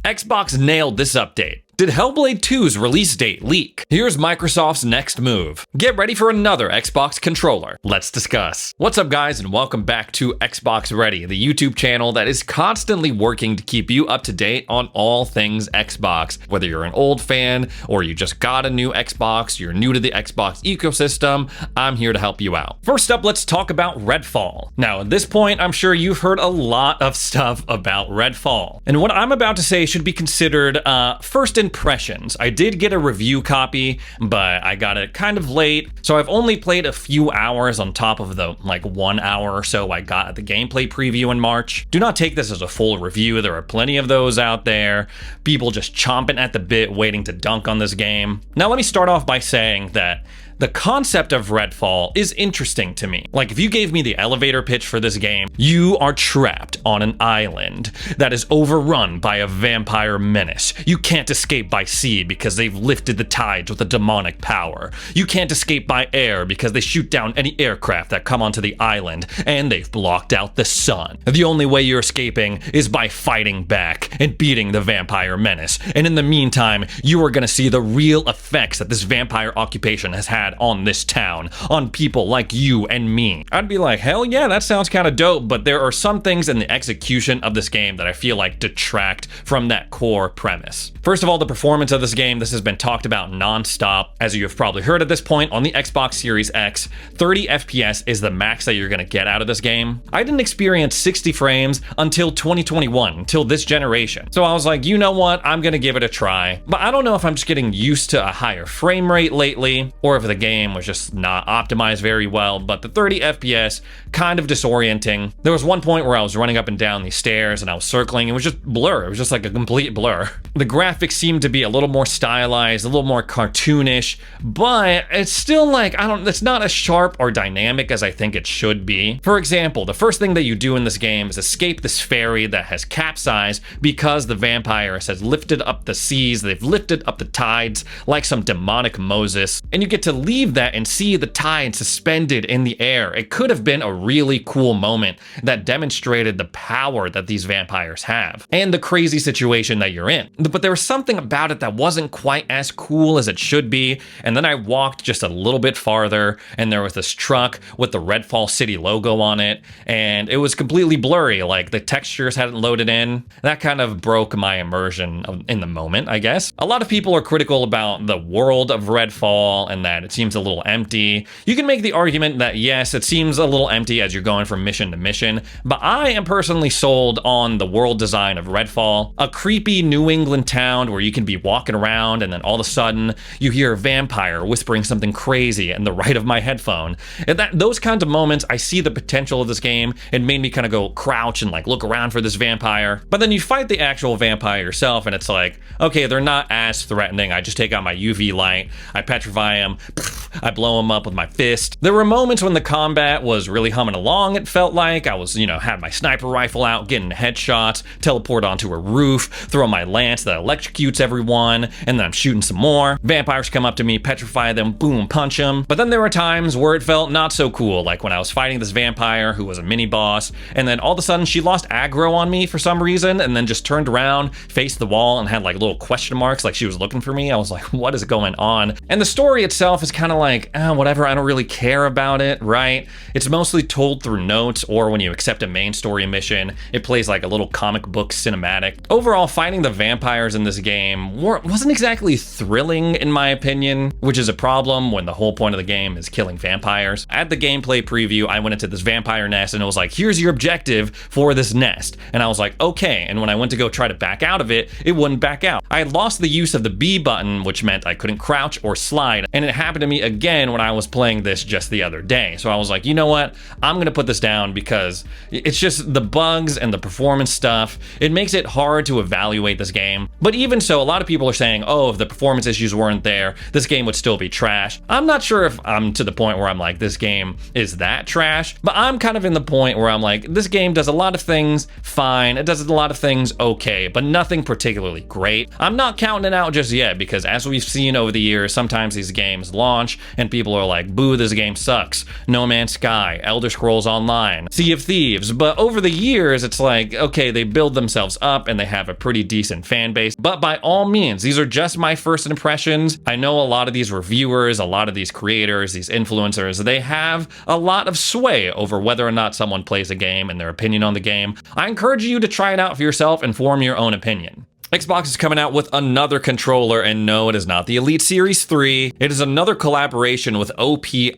Xbox nailed this update. Did Hellblade 2's release date leak? Here's Microsoft's next move. Get ready for another Xbox controller. Let's discuss. What's up, guys, and welcome back to Xbox Ready, the YouTube channel that is constantly working to keep you up to date on all things Xbox. Whether you're an old fan or you just got a new Xbox, you're new to the Xbox ecosystem, I'm here to help you out. First up, let's talk about Redfall. Now, at this point, I'm sure you've heard a lot of stuff about Redfall. And what I'm about to say should be considered first impressions. I did get a review copy, but I got it kind of late, so I've only played a few hours on top of the 1 hour or so I got at the gameplay preview in March. Do not take this as a full review. There are plenty of those out there. People just chomping at the bit waiting to dunk on this game. Now let me start off by saying that the concept of Redfall is interesting to me. Like, if you gave me the elevator pitch for this game, you are trapped on an island that is overrun by a vampire menace. You can't escape by sea because they've lifted the tides with a demonic power. You can't escape by air because they shoot down any aircraft that come onto the island, and they've blocked out the sun. The only way you're escaping is by fighting back and beating the vampire menace. And in the meantime, you are gonna see the real effects that this vampire occupation has had on this town, on people like you and me. I'd be like, hell yeah, that sounds kind of dope, but there are some things in the execution of this game that I feel like detract from that core premise. First of all, the performance of this game, this has been talked about non-stop. As you have probably heard at this point, on the Xbox Series X, 30 FPS is the max that you're gonna get out of this game. I didn't experience 60 frames until 2021, until this generation. So I was like, you know what, I'm gonna give it a try. But I don't know if I'm just getting used to a higher frame rate lately, or if the game was just not optimized very well, but the 30 FPS, kind of disorienting. There was one point where I was running up and down these stairs and I was circling. It was just blur. It was just like a complete blur. The graphics seemed to be a little more stylized, a little more cartoonish, but it's still like, it's not as sharp or dynamic as I think it should be. For example, the first thing that you do in this game is escape this ferry that has capsized because the vampires has lifted up the seas. They've lifted up the tides like some demonic Moses, and you get to leave that and see the tide suspended in the air. It could have been a really cool moment that demonstrated the power that these vampires have and the crazy situation that you're in. But there was something about it that wasn't quite as cool as it should be. And then I walked just a little bit farther and there was this truck with the Redfall City logo on it, and it was completely blurry, like the textures hadn't loaded in. That kind of broke my immersion in the moment, I guess. A lot of people are critical about the world of Redfall and that it seems a little empty. You can make the argument that yes, it seems a little empty as you're going from mission to mission, but I am personally sold on the world design of Redfall. A creepy New England town where you can be walking around and then all of a sudden you hear a vampire whispering something crazy in the right of my headphone. And those kinds of moments, I see the potential of this game. It made me kind of go crouch and look around for this vampire. But then you fight the actual vampire yourself and it's like, okay, they're not as threatening. I just take out my UV light, I petrify them, I blow him up with my fist. There were moments when the combat was really humming along, it felt like. I was, had my sniper rifle out, getting headshots, teleport onto a roof, throw my lance that electrocutes everyone, and then I'm shooting some more. Vampires come up to me, petrify them, boom, punch them. But then there were times where it felt not so cool, like when I was fighting this vampire who was a mini boss, and then all of a sudden she lost aggro on me for some reason, and then just turned around, faced the wall, and had little question marks like she was looking for me. I was like, what is going on? And the story itself is kind of like, whatever, I don't really care about it, right? It's mostly told through notes, or when you accept a main story mission, it plays like a little comic book cinematic. Overall, fighting the vampires in this game wasn't exactly thrilling in my opinion, which is a problem when the whole point of the game is killing vampires. At the gameplay preview, I went into this vampire nest and it was like, here's your objective for this nest. And I was like, okay. And when I went to go try to back out of it, it wouldn't back out. I had lost the use of the B button, which meant I couldn't crouch or slide. And it happened to me again when I was playing this just the other day. So I was like, you know what? I'm gonna put this down because it's just the bugs and the performance stuff. It makes it hard to evaluate this game. But even so, a lot of people are saying, oh, if the performance issues weren't there, this game would still be trash. I'm not sure if I'm to the point where I'm like, this game is that trash, but I'm kind of in the point where I'm like, this game does a lot of things fine, it does a lot of things okay, but nothing particularly great. I'm not counting it out just yet, because as we've seen over the years, sometimes these games launch and people are like, boo, this game sucks. No Man's Sky, Elder Scrolls Online, Sea of Thieves. But over the years, it's like, okay, they build themselves up and they have a pretty decent fan base. But by all means, these are just my first impressions. I know a lot of these reviewers, a lot of these creators, these influencers, they have a lot of sway over whether or not someone plays a game and their opinion on the game. I encourage you to try it out for yourself and form your own opinion. Xbox is coming out with another controller, and no, it is not the Elite Series 3. It is another collaboration with OPI,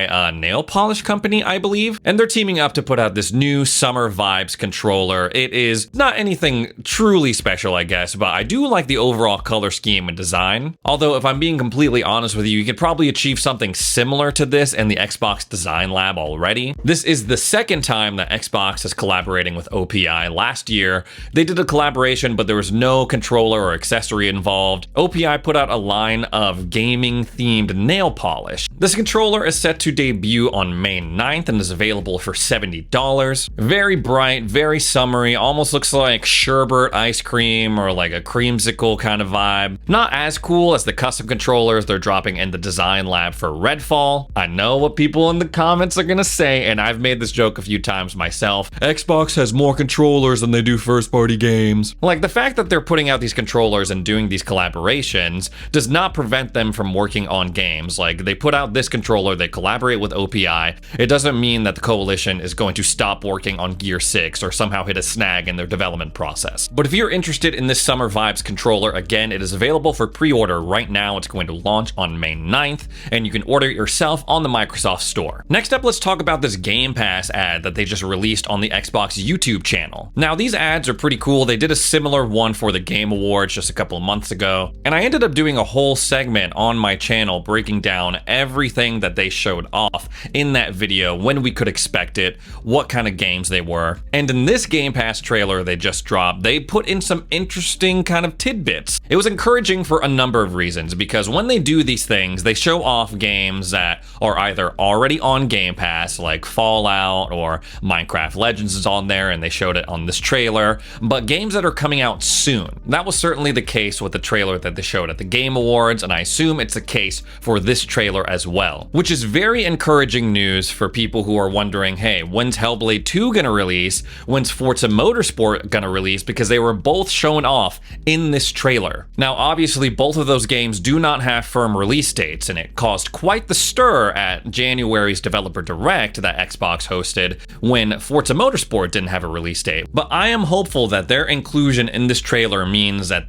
a nail polish company, I believe, and they're teaming up to put out this new Summer Vibes controller. It is not anything truly special, I guess, but I do like the overall color scheme and design. Although, if I'm being completely honest with you, you could probably achieve something similar to this in the Xbox Design Lab already. This is the second time that Xbox is collaborating with OPI. Last year, they did a collaboration, but there was no controller or accessory involved. OPI put out a line of gaming-themed nail polish. This controller is set to debut on May 9th and is available for $70. Very bright, very summery, almost looks like sherbet ice cream or like a creamsicle kind of vibe. Not as cool as the custom controllers they're dropping in the design lab for Redfall. I know what people in the comments are gonna say, and I've made this joke a few times myself. Xbox has more controllers than they do first-party games. Like, the fact that they're putting out these controllers and doing these collaborations does not prevent them from working on games. Like, they put out this controller, they collaborate with OPI. It doesn't mean that the coalition is going to stop working on Gear 6 or somehow hit a snag in their development process. But if you're interested in this Summer Vibes controller, again, it is available for pre-order right now. It's going to launch on May 9th, and you can order it yourself on the Microsoft Store. Next up, let's talk about this Game Pass ad that they just released on the Xbox YouTube channel. Now, these ads are pretty cool. They did a similar one for the Game Awards just a couple of months ago, and I ended up doing a whole segment on my channel breaking down everything that they showed off in that video, when we could expect it, what kind of games they were. And in this Game Pass trailer they just dropped, they put in some interesting kind of tidbits. It was encouraging for a number of reasons, because when they do these things, they show off games that are either already on Game Pass, like Fallout or Minecraft Legends is on there, and they showed it on this trailer, but games that are coming out soon. That was certainly the case with the trailer that they showed at the Game Awards, and I assume it's the case for this trailer as well, which is very encouraging news for people who are wondering, hey, when's Hellblade 2 gonna release? When's Forza Motorsport gonna release? Because they were both shown off in this trailer. Now, obviously, both of those games do not have firm release dates, and it caused quite the stir at January's Developer Direct that Xbox hosted when Forza Motorsport didn't have a release date. But I am hopeful that their inclusion in this trailer means that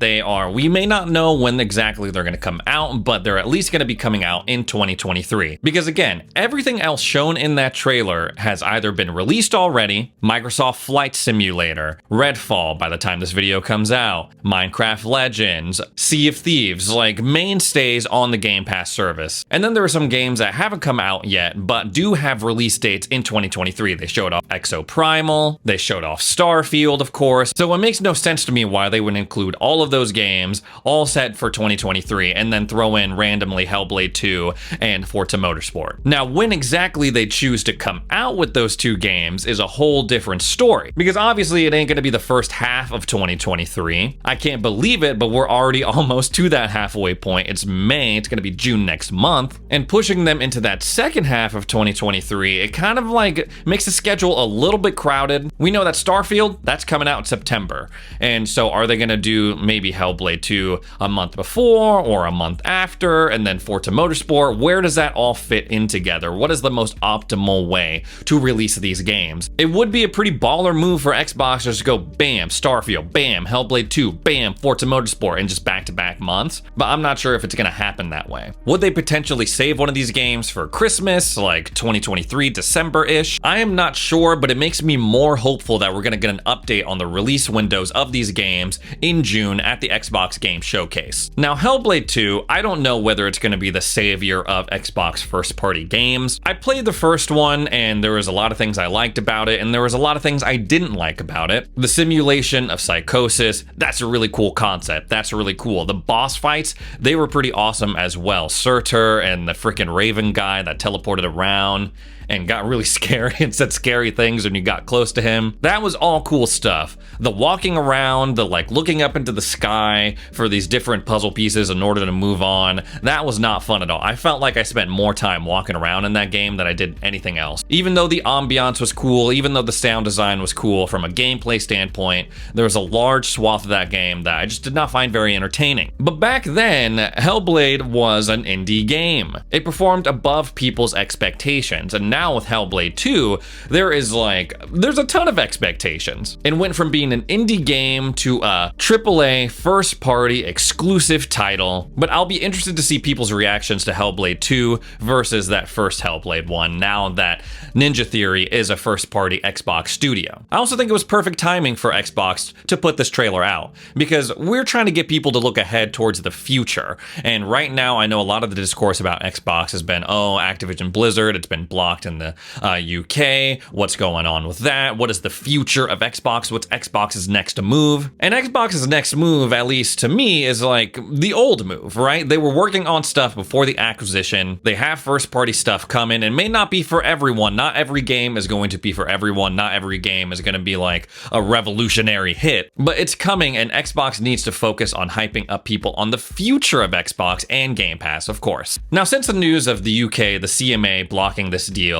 we may not know when exactly they're going to come out, but they're at least going to be coming out in 2023. Because again, everything else shown in that trailer has either been released already, Microsoft Flight Simulator, Redfall by the time this video comes out, Minecraft Legends, Sea of Thieves, like mainstays on the Game Pass service. And then there are some games that haven't come out yet, but do have release dates in 2023. They showed off Exoprimal, they showed off Starfield, of course, so it makes no sense to me why they would include all of those games, all set for 2023, and then throw in randomly Hellblade 2 and Forza Motorsport. Now, when exactly they choose to come out with those two games is a whole different story, because obviously it ain't gonna be the first half of 2023. I can't believe it, but we're already almost to that halfway point. It's May, it's gonna be June next month, and pushing them into that second half of 2023, it kind of like makes the schedule a little bit crowded. We know that Starfield, that's coming out in September, and so are they gonna do maybe Hellblade 2 a month before or a month after, and then Forza Motorsport? Where does that all fit in together? What is the most optimal way to release these games? It would be a pretty baller move for Xbox just to go bam, Starfield, bam, Hellblade 2, bam, Forza Motorsport in just back-to-back months, but I'm not sure if it's gonna happen that way. Would they potentially save one of these games for Christmas, like 2023, December-ish? I am not sure, but it makes me more hopeful that we're gonna get an update on the release windows of these games in June at the Xbox Game Showcase. Now, Hellblade 2, I don't know whether it's going to be the savior of Xbox first-party games. I played the first one, and there was a lot of things I liked about it, and there was a lot of things I didn't like about it. The simulation of psychosis, that's a really cool concept. That's really cool. The boss fights, they were pretty awesome as well. Surtur and the freaking Raven guy that teleported around and got really scary and said scary things when you got close to him. That was all cool stuff. The walking around, the like looking up into the sky for these different puzzle pieces in order to move on, that was not fun at all. I felt like I spent more time walking around in that game than I did anything else. Even though the ambiance was cool, even though the sound design was cool, from a gameplay standpoint, there was a large swath of that game that I just did not find very entertaining. But back then, Hellblade was an indie game. It performed above people's expectations, and now with Hellblade 2, there's a ton of expectations. It went from being an indie game to a AAA first-party exclusive title, but I'll be interested to see people's reactions to Hellblade 2 versus that first Hellblade 1, now that Ninja Theory is a first-party Xbox studio. I also think it was perfect timing for Xbox to put this trailer out, because we're trying to get people to look ahead towards the future, and right now I know a lot of the discourse about Xbox has been, oh, Activision Blizzard, it's been blocked in the UK, what's going on with that, what is the future of Xbox, what's Xbox's next move? And Xbox's next move, at least to me, is like the old move, right? They were working on stuff before the acquisition, they have first-party stuff coming, and may not be for everyone, not every game is going to be for everyone, not every game is going to be like a revolutionary hit, but it's coming, and Xbox needs to focus on hyping up people on the future of Xbox and Game Pass, of course. Now, since the news of the UK, the CMA blocking this deal,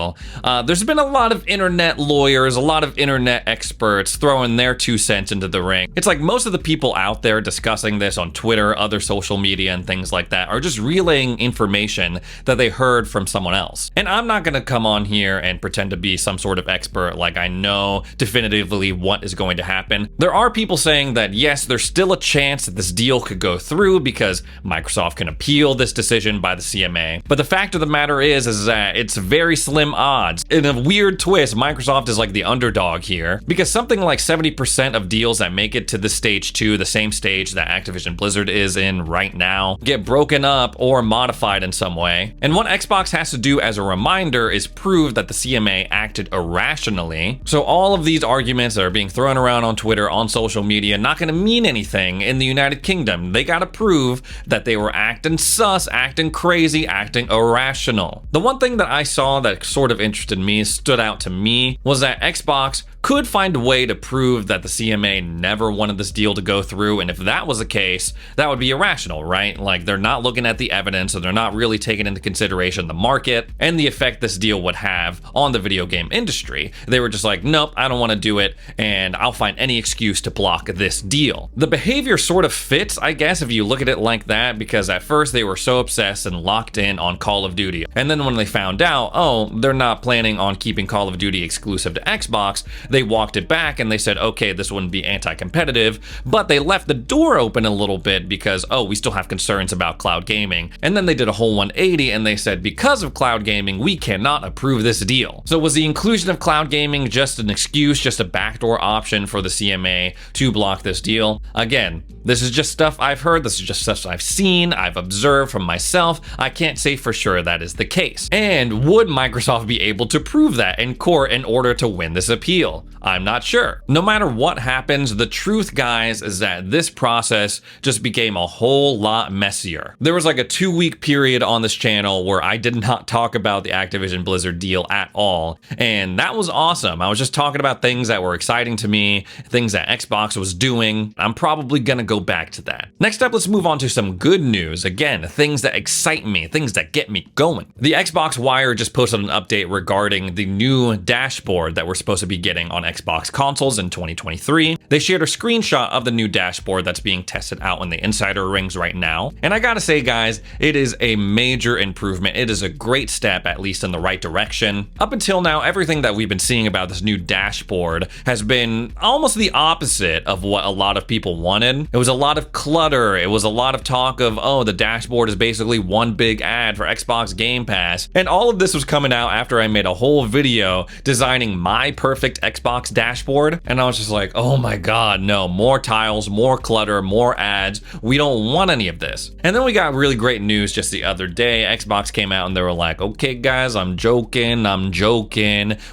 there's been a lot of internet lawyers, a lot of internet experts throwing their 2 cents into the ring. It's like most of the people out there discussing this on Twitter, other social media, and things like that are just relaying information that they heard from someone else. And I'm not going to come on here and pretend to be some sort of expert like I know definitively what is going to happen. There are people saying that yes, there's still a chance that this deal could go through because Microsoft can appeal this decision by the CMA. But the fact of the matter is that it's very slim odds. In a weird twist, Microsoft is like the underdog here, because something like 70% of deals that make it to the stage 2, the same stage that Activision Blizzard is in right now, get broken up or modified in some way. And what Xbox has to do as a reminder is prove that the CMA acted irrationally. So all of these arguments that are being thrown around on Twitter, on social media, not going to mean anything in the United Kingdom. They got to prove that they were acting sus, acting crazy, acting irrational. The one thing that I saw that sort of interested me, stood out to me, was that Xbox could find a way to prove that the CMA never wanted this deal to go through, and if that was the case, that would be irrational, right? Like, they're not looking at the evidence, so they're not really taking into consideration the market and the effect this deal would have on the video game industry. They were just like, nope, I don't want to do it, and I'll find any excuse to block this deal. The behavior sort of fits, I guess, if you look at it like that, because at first they were so obsessed and locked in on Call of Duty, and then when they found out, oh, they're not planning on keeping Call of Duty exclusive to Xbox, they walked it back and they said, okay, this wouldn't be anti-competitive, but they left the door open a little bit because, oh, we still have concerns about cloud gaming. And then they did a whole 180 and they said, because of cloud gaming, we cannot approve this deal. So was the inclusion of cloud gaming just an excuse, just a backdoor option for the CMA to block this deal? Again, this is just stuff I've heard, this is just stuff I've seen, I've observed from myself. I can't say for sure that is the case. And would Microsoft be able to prove that in court in order to win this appeal? I'm not sure. No matter what happens, the truth, guys, is that this process just became a whole lot messier. There was like a 2-week period on this channel where I did not talk about the Activision Blizzard deal at all, and that was awesome. I was just talking about things that were exciting to me, things that Xbox was doing. I'm probably gonna go back to that. Next up, let's move on to some good news. Again, things that excite me, things that get me going. The Xbox Wire just posted an update regarding the new dashboard that we're supposed to be getting on Xbox consoles in 2023. They shared a screenshot of the new dashboard that's being tested out in the insider rings right now. And I gotta say, guys, it is a major improvement. It is a great step, at least in the right direction. Up until now, everything that we've been seeing about this new dashboard has been almost the opposite of what a lot of people wanted. It was a lot of clutter. It was a lot of talk of, oh, the dashboard is basically one big ad for Xbox Game Pass. And all of this was coming out after I made a whole video designing my perfect Xbox dashboard, and I was just like, oh my god, no, more tiles, more clutter, more ads. We don't want any of this. And then we got really great news just the other day. Xbox came out and they were like, okay guys, I'm joking.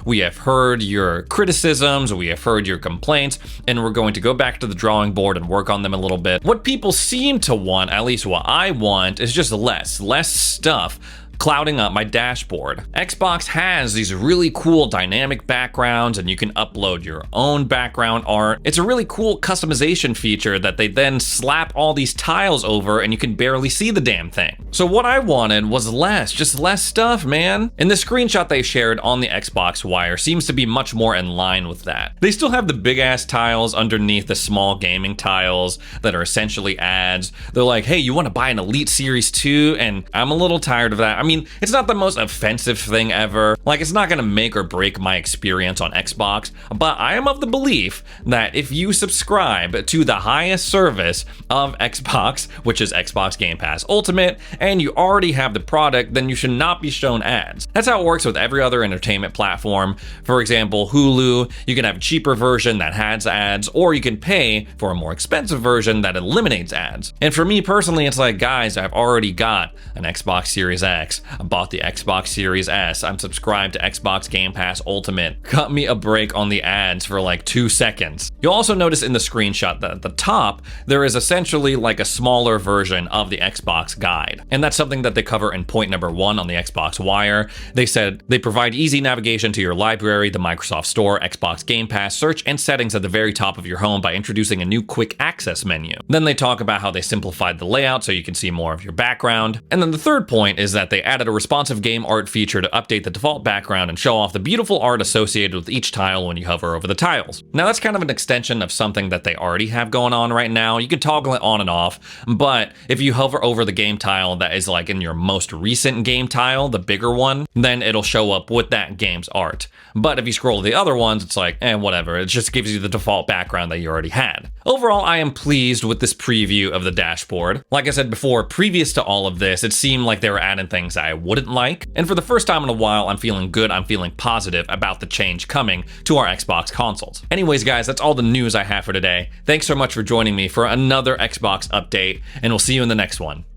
We have heard your criticisms, we have heard your complaints, and we're going to go back to the drawing board and work on them a little bit. What people seem to want, at least what I want, is just less stuff clouding up my dashboard. Xbox has these really cool dynamic backgrounds, and you can upload your own background art. It's a really cool customization feature that they then slap all these tiles over and you can barely see the damn thing. So what I wanted was just less stuff, man. And the screenshot they shared on the Xbox Wire seems to be much more in line with that. They still have the big ass tiles underneath the small gaming tiles that are essentially ads. They're like, hey, you want to buy an Elite Series 2? And I'm a little tired of that. I mean, it's not the most offensive thing ever. Like, it's not gonna make or break my experience on Xbox, but I am of the belief that if you subscribe to the highest service of Xbox, which is Xbox Game Pass Ultimate, and you already have the product, then you should not be shown ads. That's how it works with every other entertainment platform. For example, Hulu, you can have a cheaper version that has ads, or you can pay for a more expensive version that eliminates ads. And for me personally, it's like, guys, I've already got an Xbox Series X. I bought the Xbox Series S. I'm subscribed to Xbox Game Pass Ultimate. Cut me a break on the ads for like 2 seconds. You'll also notice in the screenshot that at the top, there is essentially like a smaller version of the Xbox guide. And that's something that they cover in point number 1 on the Xbox Wire. They said they provide easy navigation to your library, the Microsoft Store, Xbox Game Pass, search, and settings at the very top of your home by introducing a new quick access menu. Then they talk about how they simplified the layout so you can see more of your background. And then the third point is that they added a responsive game art feature to update the default background and show off the beautiful art associated with each tile when you hover over the tiles. Now that's kind of an extension of something that they already have going on right now. You can toggle it on and off, but if you hover over the game tile that is like in your most recent game tile, the bigger one, then it'll show up with that game's art. But if you scroll to the other ones, it's like, whatever. It just gives you the default background that you already had. Overall, I am pleased with this preview of the dashboard. Like I said before, previous to all of this, it seemed like they were adding things I wouldn't like. And for the first time in a while, I'm feeling good. I'm feeling positive about the change coming to our Xbox consoles. Anyways, guys, that's all the news I have for today. Thanks so much for joining me for another Xbox update, and we'll see you in the next one.